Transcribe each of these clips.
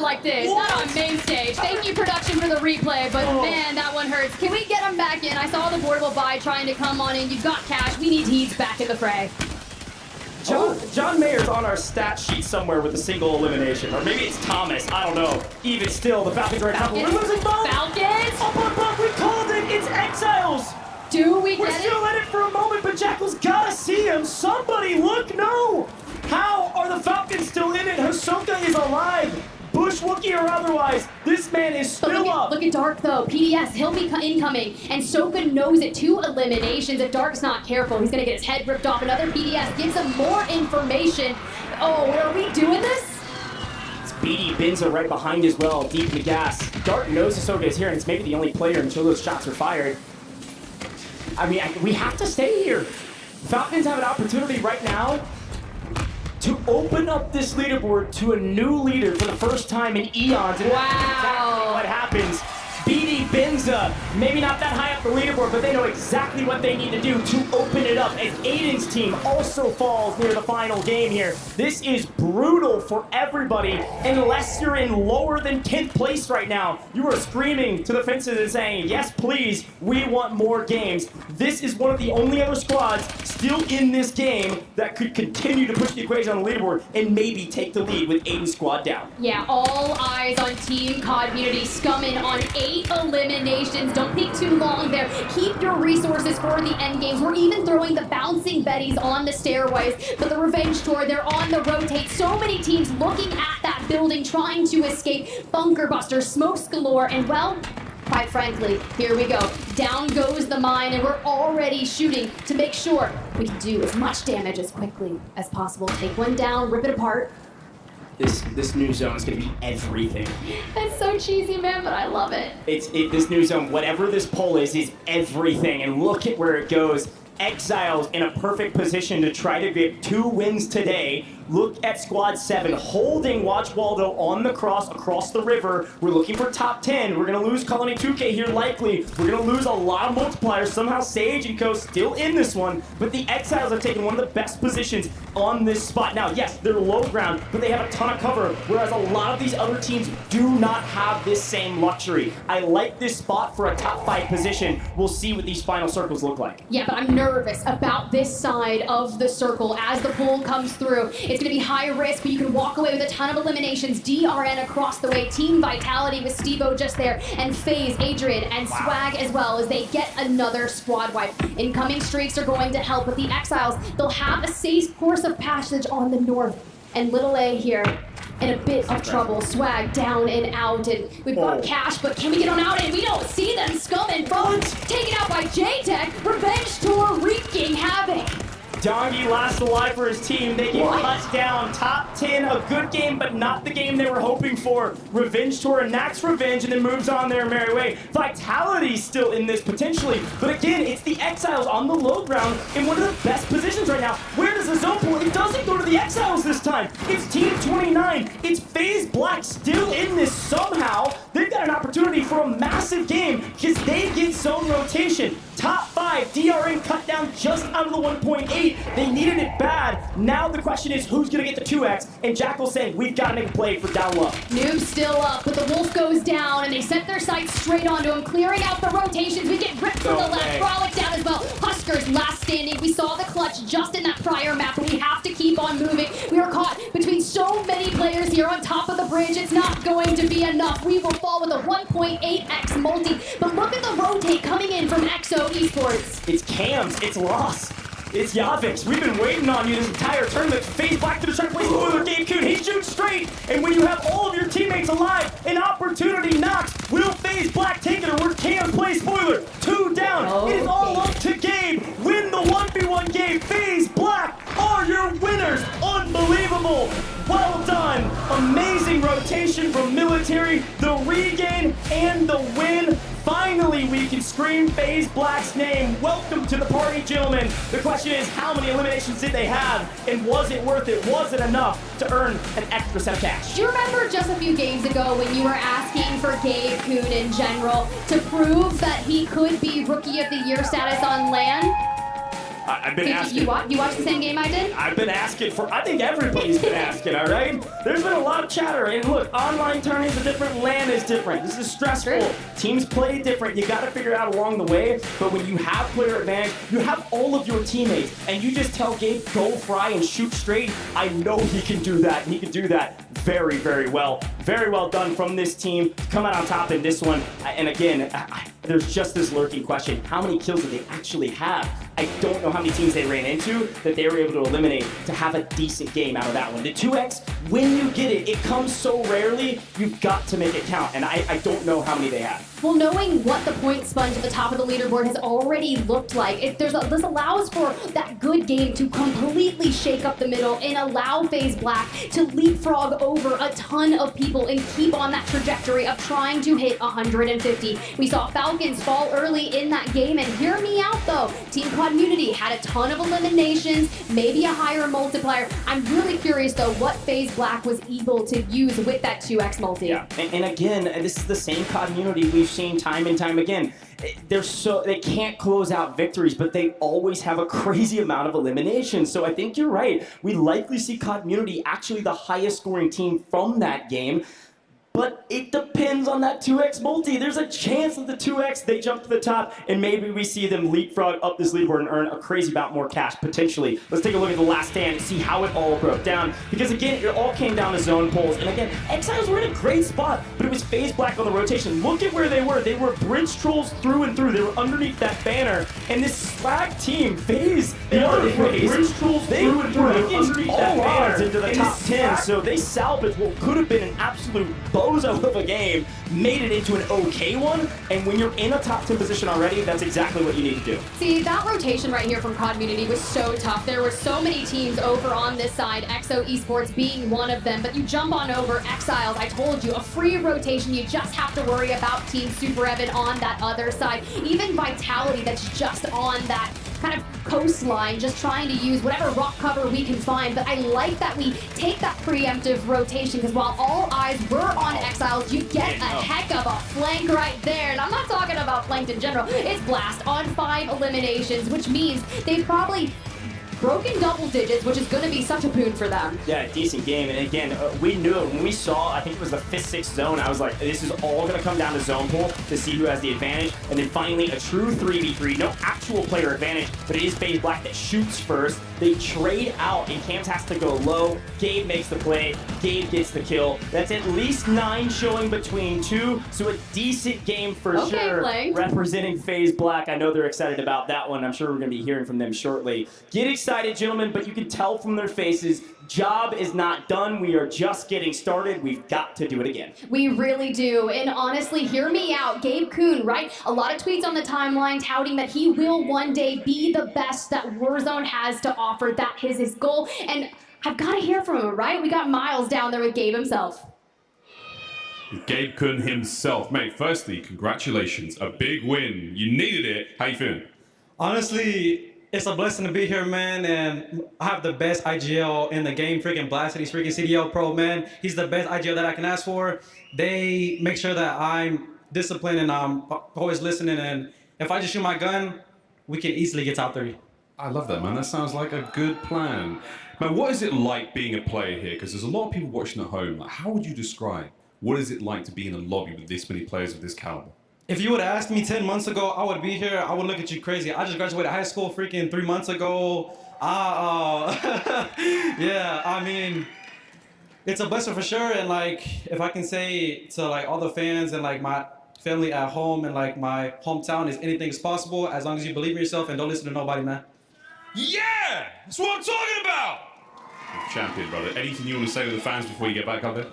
not like this. What? Not on main stage. Thank you, production, for the replay, but man, that one hurts. Can we get him back in? I saw the portable buy trying to come on in. You've got cash. We need Heats back in the fray. John Mayer's on our stat sheet somewhere with a single elimination. Or maybe it's Thomas. I don't know. Even still, the Falcons are in trouble. We're losing both. Falcons? Oh, we called it. It's Exiles. Do we We're get still it? in it for a moment, but Jackal's gotta see him. Somebody look, no! How are the Falcons still in it? Hisoka is alive. Bush, Wookie, or otherwise, this man is still up. Look at Dark, though. PDS, he'll be incoming. And Soka knows it. 2 eliminations. If Dark's not careful, he's going to get his head ripped off. Another PDS gives him more information. Oh, are we doing this? It's BD Binza right behind as well, deep in the gas. Dark knows Hisoka is here, and it's maybe the only player until those shots are fired. I mean, we have to stay here. Falcons have an opportunity right now to open up this leaderboard to a new leader for the first time in eons. And Wow. that's exactly what happens. BD Binza, maybe not that high up the leaderboard, but they know exactly what they need to do to open it up as Aiden's team also falls near the final game here. This is brutal for everybody, unless you're in lower than 10th place right now. You are screaming to the fences and saying, yes, please, we want more games. This is one of the only other squads still in this game that could continue to push the equation on the leaderboard and maybe take the lead with Aiden's squad down. Yeah, all eyes on Team COD Unity scumming on 8 eliminations. Don't think too long there. Keep your resources for the end games. We're even throwing the bouncing Bettys on the stairways. But the Revenge Tour, they're on the rotate. So many teams looking at that building, trying to escape. Bunker busters, smokes galore, and well, quite frankly, here we go. Down goes the mine, and we're already shooting to make sure we can do as much damage as quickly as possible. Take one down, rip it apart. This new zone is going to be everything. It's so cheesy, man, but I love it. This new zone, whatever this poll is everything. And look at where it goes. Exiles in a perfect position to try to get 2 wins today. Look at Squad 7 holding Watch Waldo on the cross across the river. We're looking for top 10. We're going to lose Colony 2K here likely. We're going to lose a lot of multipliers. Somehow Sage and Co. still in this one. But the Exiles have taken one of the best positions on this spot. Now, yes, they're low ground, but they have a ton of cover, whereas a lot of these other teams do not have this same luxury. I like this spot for a top 5 position. We'll see what these final circles look like. Yeah, but I'm nervous about this side of the circle as the pool comes through. It's going to be high risk, but you can walk away with a ton of eliminations. DRN across the way. Team Vitality with Steve-O just there. And FaZe, Adrian, and Swag as well as they get another squad wipe. Incoming streaks are going to help, but the Exiles, they'll have a safe course of passage on the north. And Little A here in a bit of trouble. Swag down and out, and we've got cash, but can we get on out? And we don't see them scumming. Bones taken out by J-Tech. Revenge Tour wreaking havoc. Dongi last alive for his team. They get cut down. Top 10, a good game, but not the game they were hoping for. Revenge Tour enacts revenge and then moves on their merry way. Vitality's still in this potentially, but again, it's the Exiles on the low ground in one of the best positions right now. Where does the zone pull? It doesn't go to the Exiles this time. It's Team 29. It's FaZe Black still in this somehow. They've got an opportunity for a massive game because they get zone rotation. Top 5, DRN cut down just out of the 1.8. They needed it bad. Now the question is who's going to get the 2x? And Jackal saying we've got to make a play for down low. Noob's still up, but the Wolf goes down, and they set their sights straight onto him, clearing out the rotations. We get ripped from the left, Frolic down as well. Huskers last standing. We saw the clutch just in that prior map, but we have to keep on moving. We are caught between so many players here on top of the bridge. It's not going to be enough. We will fall with a 1.8x multi, but look at the rotate coming in from EXO Esports. It's Cams, it's Ross. It's Yavix. We've been waiting on you this entire tournament. FaZe Black to the trying to play spoiler game Coon. He shoots straight. And when you have all of your teammates alive, an opportunity knocks. Will FaZe Black take it or will Cam play spoiler? 2 down. It is all up to Gabe. Win the 1v1 game. FaZe Black are your winners. Unbelievable. Well done. Amazing rotation from Military. The regain and the win. Finally, we can scream FaZe Black's name. Welcome to the party, gentlemen. The question is, how many eliminations did they have? And was it worth it? Was it enough to earn an extra set of cash? Do you remember just a few games ago when you were asking for Gabe Kuhn in general to prove that he could be Rookie of the Year status on LAN? I've been asking. You watched the same game I did? I've been asking I think everybody's been asking, all right? There's been a lot of chatter, and look, online tournaments are different, LAN is different. This is stressful. True. Teams play different. You got to figure it out along the way, but when you have player advantage, you have all of your teammates, and you just tell Gabe, go fry and shoot straight. I know he can do that, and he can do that very, very well. Very well done from this team. Come out on top in this one. And again, there's just this lurking question. How many kills did they actually have? I don't know how many teams they ran into that they were able to eliminate to have a decent game out of that one. The 2x, when you get it, it comes so rarely, you've got to make it count. And I don't know how many they have. Well, knowing what the point sponge at the top of the leaderboard has already looked like, this allows for that good game to completely shake up the middle and allow FaZe Black to leapfrog over a ton of people and keep on that trajectory of trying to hit 150. We saw Falcons fall early in that game, and hear me out though, Team Community had a ton of eliminations, maybe a higher multiplier. I'm really curious though what FaZe Black was able to use with that 2x multi. Yeah, and again, this is the same Community we've seen time and time again. They can't close out victories, but they always have a crazy amount of eliminations. So I think you're right. We likely see Community actually the highest scoring team from that game. But it depends on that 2x multi. There's a chance that the 2x, they jump to the top, and maybe we see them leapfrog up this leaderboard and earn a crazy amount more cash, potentially. Let's take a look at the last stand and see how it all broke down. Because again, it all came down to zone polls. And again, Exiles were in a great spot, but it was FaZe Black on the rotation. Look at where they were. They were bridge trolls through and through. They were underneath that banner. And this Slag team, FaZe, they were bridge trolls through and through. Underneath that banner into the top 10. So they salvaged what could have been an absolute bozo of a game, made it into an okay one, and when you're in a top 10 position already, that's exactly what you need to do. See, that rotation right here from Community was so tough. There were so many teams over on this side, EXO Esports being one of them, but you jump on over Exiles, I told you, a free rotation. You just have to worry about Team Super Evan on that other side. Even Vitality that's just on that kind of coastline, just trying to use whatever rock cover we can find. But I like that we take that preemptive rotation, because while all eyes were on Exiles, you get a heck of a flank right there. And I'm not talking about flanked in general. It's Blast on 5 eliminations, which means they've probably broken double digits, which is going to be such a boon for them. Yeah, decent game. And again, we knew it. When we saw, I think it was the 5th, 6th zone, I was like, this is all going to come down to zone pool to see who has the advantage. And then finally, a true 3v3. No actual player advantage, but it is FaZe Black that shoots first. They trade out, and Camps has to go low. Gabe makes the play. Gabe gets the kill. That's at least 9 showing between 2, so a decent game for sure. Flanked. Representing FaZe Black. I know they're excited about that one. I'm sure we're going to be hearing from them shortly. Get excited, gentlemen, but you can tell from their faces, job is not done. We are just getting started. We've got to do it again. We really do. And honestly, hear me out. Gabe Kuhn, right? A lot of tweets on the timeline touting that he will one day be the best that Warzone has to offer. That is his goal. And I've got to hear from him, right? We got Miles down there with Gabe himself. Gabe Kuhn himself. Mate, firstly, congratulations. A big win. You needed it. How you feeling? Honestly, it's a blessing to be here, man, and I have the best IGL in the game. Freaking Blasted, he's freaking CDL Pro, man. He's the best IGL that I can ask for. They make sure that I'm disciplined and I'm always listening, and if I just shoot my gun, we can easily get top 3. I love that, man. That sounds like a good plan. Man, what is it like being a player here? Because there's a lot of people watching at home. Like, how would you describe what is it like to be in a lobby with this many players of this caliber? If you would have asked me 10 months ago, I would be here. I would look at you crazy. I just graduated high school freaking 3 months ago. Yeah, I mean, it's a blessing for sure. And like, if I can say to like all the fans and like my family at home and like my hometown, is anything is possible as long as you believe in yourself and don't listen to nobody, man. Yeah! That's what I'm talking about! Champion, brother. Anything you want to say to the fans before you get back up there?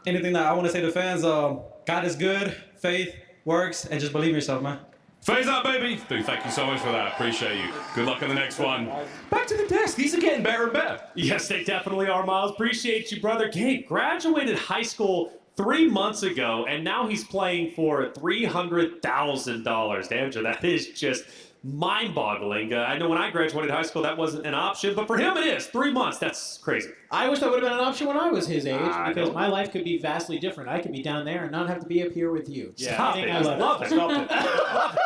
Anything that I want to say to fans, God is good, faith works, and just believe in yourself, man. FaZe up, baby! Dude, thank you so much for that. Appreciate you. Good luck on the next one. Back to the desk. These are getting better and better. Yes, they definitely are, Miles. Appreciate you, brother. Gabe graduated high school 3 months ago, and now he's playing for $300,000. Damn, that is just mind-boggling. I know when I graduated high school, that wasn't an option, but for him it is. 3 months, that's crazy. I wish that would have been an option when I was his age, I because know. my life could be vastly different. I could be down there and not have to be up here with you. Stop I it. think I love Love it. Stop it. Love it.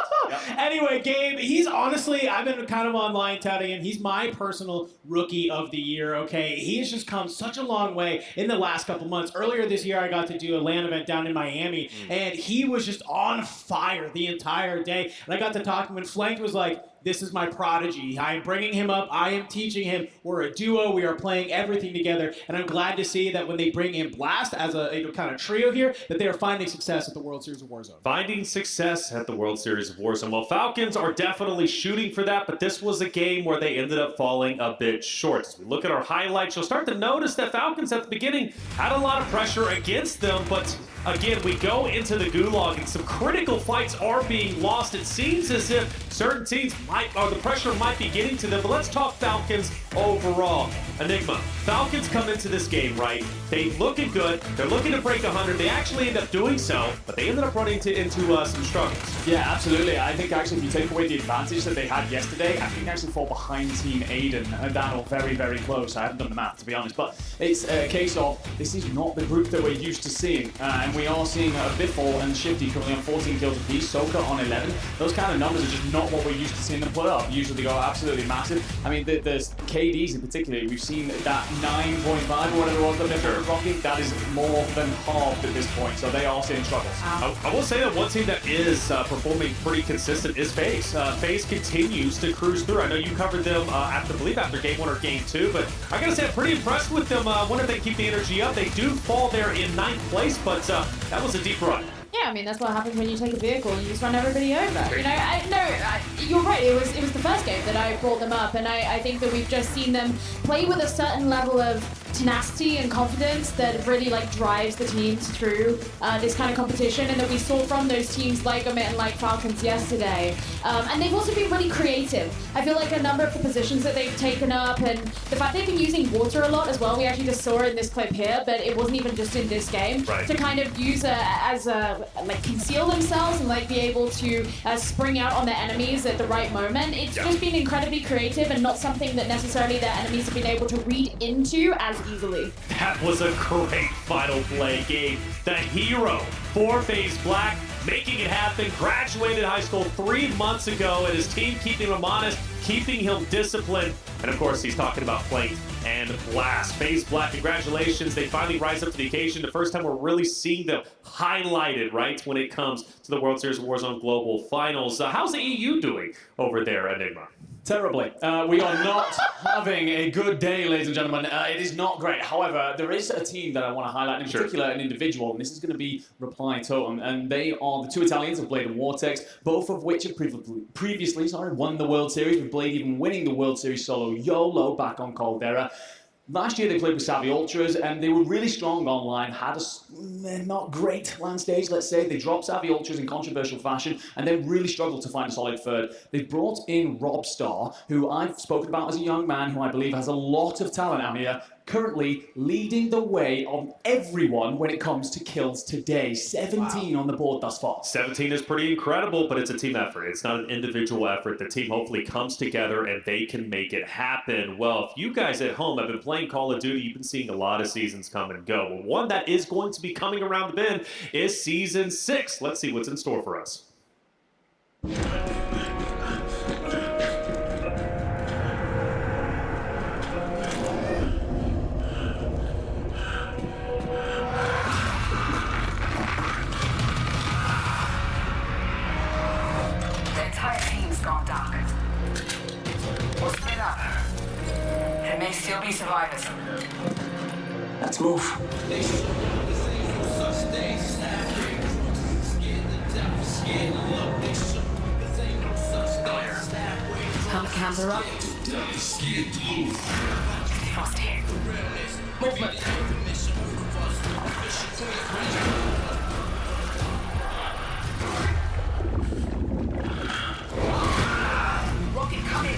Anyway, Gabe, he's honestly, I've been kind of online touting him. He's my personal rookie of the year, okay? He has just come such a long way in the last couple months. Earlier this year, I got to do a LAN event down in Miami, and he was just on fire the entire day. And I got to talk to him, and Flank was like, this is my prodigy. I am bringing him up. I am teaching him. We're a duo. We are playing everything together. And I'm glad to see that when they bring in Blast as a kind of trio here, that they are finding success at the World Series of Warzone. Finding success at the World Series of Warzone. Well, Falcons are definitely shooting for that, but this was a game where they ended up falling a bit short. As we look at our highlights, you'll start to notice that Falcons at the beginning had a lot of pressure against them, but again, we go into the gulag and some critical fights are being lost. It seems as if certain teams the pressure might be getting to them, but let's talk Falcons overall. Enigma, Falcons come into this game, right? They looking good. They're looking to break 100. They actually end up doing so, but they ended up running into some struggles. Yeah, absolutely. I think actually if you take away the advantage that they had yesterday, I think they actually fall behind Team Aiden and Daniel very, very close. I haven't done the math, to be honest, but it's a case of this is not the group that we're used to seeing, and we are seeing Biffle and Shifty currently on 14 kills apiece, Soka on 11. Those kind of numbers are just not what we're used to seeing them put up. Usually they go absolutely massive. I mean, the KDs in particular, we've seen that 9.5 or whatever it was that Biffle was rocking, that is more than halved at this point, so they are seeing struggles. I will say that one team that is performing pretty consistent is FaZe. FaZe continues to cruise through. I know you covered them after game 1 or game 2, but I gotta say I'm pretty impressed with them. Wonder if they keep the energy up. They do fall there in 9th place, but that was a deep run. Yeah, I mean, that's what happens when you take a vehicle and you just run everybody over. You know, you're right. It was the first game that I brought them up, and I think that we've just seen them play with a certain level of tenacity and confidence that really drives the teams through this kind of competition, and that we saw from those teams like Omit and like Falcons yesterday. And they've also been really creative. I feel like a number of the positions that they've taken up, and the fact they've been using water a lot as well. We actually just saw it in this clip here, but it wasn't even just in this game. Right. To kind of use as a conceal themselves and be able to spring out on their enemies at the right moment. It's just been incredibly creative and not something that necessarily their enemies have been able to read into as easily. That was a great final play game. The hero for FaZe Black, making it happen, graduated high school 3 months ago, and his team keeping him honest, keeping him disciplined, and of course he's talking about Flank and Blast. FaZe Black, congratulations, they finally rise up to the occasion. The first time we're really seeing them highlighted, right, when it comes to the World Series of Warzone Global Finals. How's the EU doing over there, Enigma? Terribly. We are not having a good day, ladies and gentlemen. It is not great. However, there is a team that I want to highlight, in particular an individual, and this is going to be Reply Totem, and they are the two Italians of Blade and Vortex, both of which have previously won the World Series, with Blade even winning the World Series solo YOLO back on Caldera. Last year they played with Savvy Ultras, and they were really strong online, had a not great LAN stage, let's say. They dropped Savvy Ultras in controversial fashion, and they really struggled to find a solid third. They brought in Robstar, who I've spoken about as a young man, who I believe has a lot of talent out here, currently leading the way on everyone when it comes to kills today. 17 on the board thus far. 17 is pretty incredible, but it's a team effort. It's not an individual effort. The team hopefully comes together and they can make it happen. Well, if you guys at home have been playing Call of Duty, you've been seeing a lot of seasons come and go. Well, one that is going to be coming around the bend is Season 6. Let's see what's in store for us. Still be survivors. Let's move. Come camera up. Fast here. Movement. Rocket coming.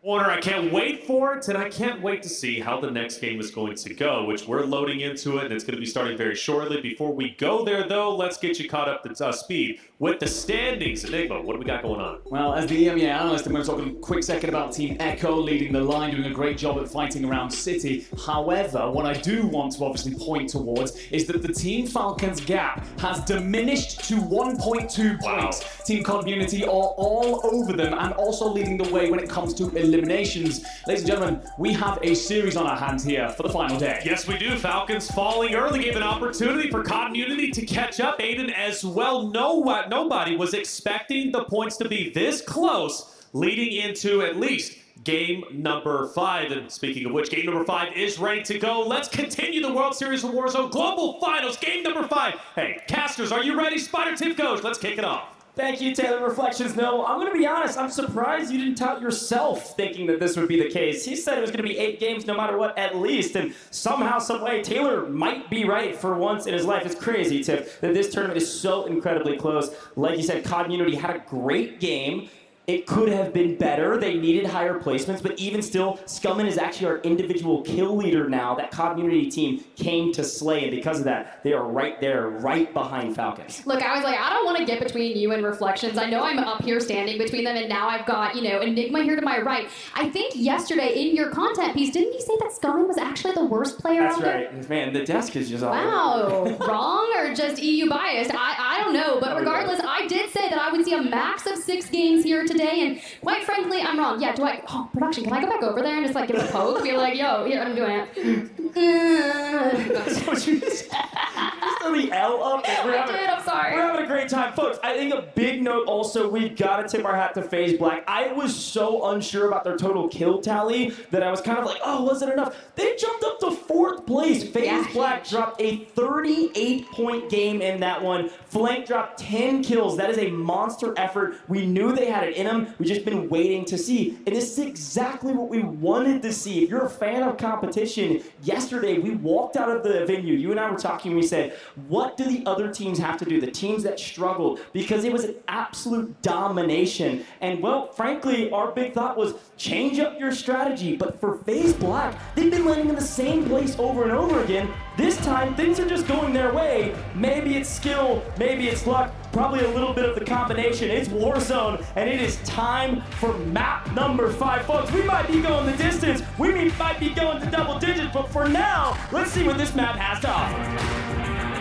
Warner, I can't wait for it, and I can't wait to see how the next game is going to go, which we're loading into it, and it's going to be starting very shortly. Before we go there, though, let's get you caught up to speed with the standings. Enigma, what do we got going on? Well, as the EMEA analyst, I'm going to talk a quick second about Team Echo leading the line, doing a great job at fighting around City. However, what I do want to obviously point towards is that the Team Falcons gap has diminished to 1.2 points. Team Community are all over them and also leading the way when it comes to eliminations. Ladies and gentlemen, we have a series on our hands here for the final day. Yes, we do. Falcons falling early gave an opportunity for Community to catch up. Aiden as well. Nobody was expecting the points to be this close, leading into at least game number 5. And speaking of which, game number 5 is ready to go. Let's continue the World Series of Warzone Global Finals, game number 5. Hey, casters, are you ready? Spider Tip Coach, let's kick it off. Thank you, Taylor Reflections. No, I'm going to be honest. I'm surprised you didn't tout yourself thinking that this would be the case. He said it was going to be 8 games no matter what, at least. And somehow, some way, Taylor might be right for once in his life. It's crazy, Tiff, that this tournament is so incredibly close. Like you said, COD Unity had a great game. It could have been better. They needed higher placements, but even still, Scumman is actually our individual kill leader now. That COD Unity team came to slay, and because of that, they are right there, right behind Falcons. Look, I was like, I don't want to get between you and Reflections. I know I'm up here standing between them, and now I've got, Enigma here to my right. I think yesterday in your content piece, didn't you say that Scumman was actually the worst player That's out there? right. Man, the desk is just all Wow, wrong or just EU biased? I don't know, but regardless, I did say that I would see a max of 6 games here today, and quite frankly, I'm wrong. Yeah, production, can I go back over there and just give it a poke? Be like, yo, here, I'm doing it. That's what you said. Just throw the L up. I'm sorry. We're having a great time. Folks, I think a big note also, we've got to tip our hat to FaZe Black. I was so unsure about their total kill tally that I was kind of like, oh, was it enough? They jumped up to 4th place. FaZe Black dropped a 38-point game in that one. Flank dropped 10 kills. That is a monster effort. We knew they had it in them. We've just been waiting to see. And this is exactly what we wanted to see. If you're a fan of competition, yesterday we walked out of the venue. You and I were talking. We said, what do the other teams have to do? The teams that struggled, because it was an absolute domination. And well, frankly, our big thought was change up your strategy. But for FaZe Black, they've been landing in the same place over and over again. This time, things are just going their way. Maybe it's skill, maybe it's luck, probably a little bit of the combination. It's Warzone, and it is time for map number 5. Folks, we might be going the distance. We might be going to double digits, but for now, let's see what this map has to offer.